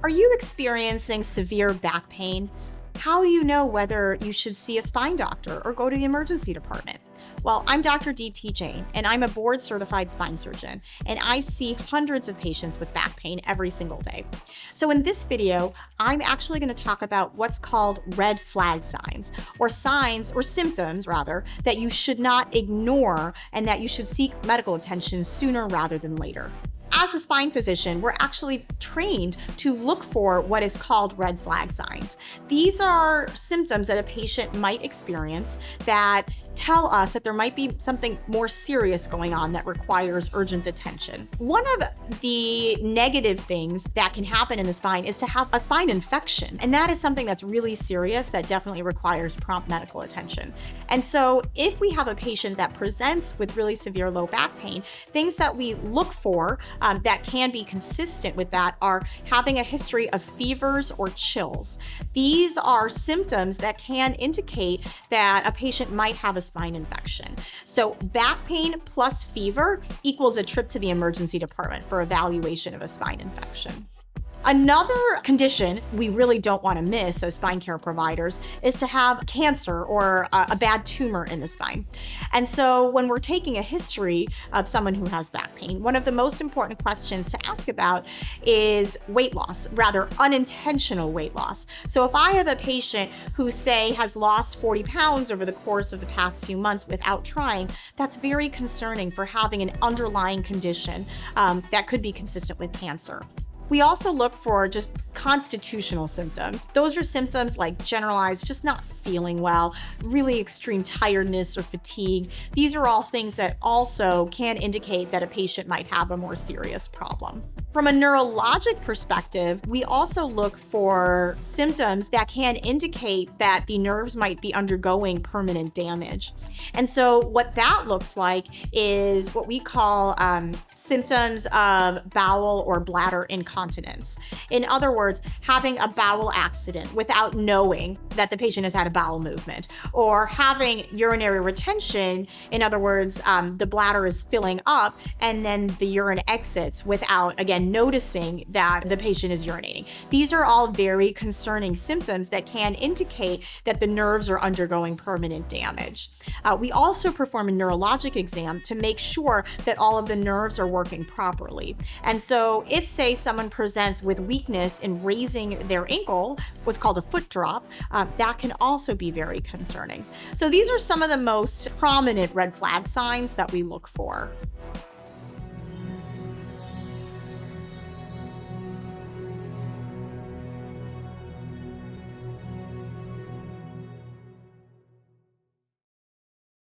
Are you experiencing severe back pain? How do you know whether you should see a spine doctor or go to the emergency department? Well, I'm Dr. Deeptee Jain, and I'm a board-certified spine surgeon, and I see hundreds of patients with back pain every single day. So in this video, I'm actually going to talk about what's called red flag signs, or symptoms rather, that you should not ignore and that you should seek medical attention sooner rather than later. As a spine physician, we're actually trained to look for what is called red flag signs. These are symptoms that a patient might experience that tell us that there might be something more serious going on that requires urgent attention. One of the negative things that can happen in the spine is to have a spine infection, and that is something that's really serious that definitely requires prompt medical attention. And so if we have a patient that presents with really severe low back pain, things that we look for that can be consistent with that are having a history of fevers or chills. These are symptoms that can indicate that a patient might have a spine infection. So back pain plus fever equals a trip to the emergency department for evaluation of a spine infection. Another condition we really don't want to miss as spine care providers is to have cancer or a bad tumor in the spine. And so when we're taking a history of someone who has back pain, one of the most important questions to ask about is weight loss, rather unintentional weight loss. So if I have a patient who, say, has lost 40 pounds over the course of the past few months without trying, that's very concerning for having an underlying condition that could be consistent with cancer. We also look for just constitutional symptoms. Those are symptoms like generalized, just not feeling well, really extreme tiredness or fatigue. These are all things that also can indicate that a patient might have a more serious problem. From a neurologic perspective, we also look for symptoms that can indicate that the nerves might be undergoing permanent damage. And so what that looks like is what we call symptoms of bowel or bladder incontinence. In other words, having a bowel accident without knowing that the patient has had a bowel movement, or having urinary retention. In other words, the bladder is filling up and then the urine exits without, again, noticing that the patient is urinating. These are all very concerning symptoms that can indicate that the nerves are undergoing permanent damage. We also perform a neurologic exam to make sure that all of the nerves are working properly. And so if, say, someone presents with weakness in raising their ankle, what's called a foot drop, that can also be very concerning. So these are some of the most prominent red flag signs that we look for.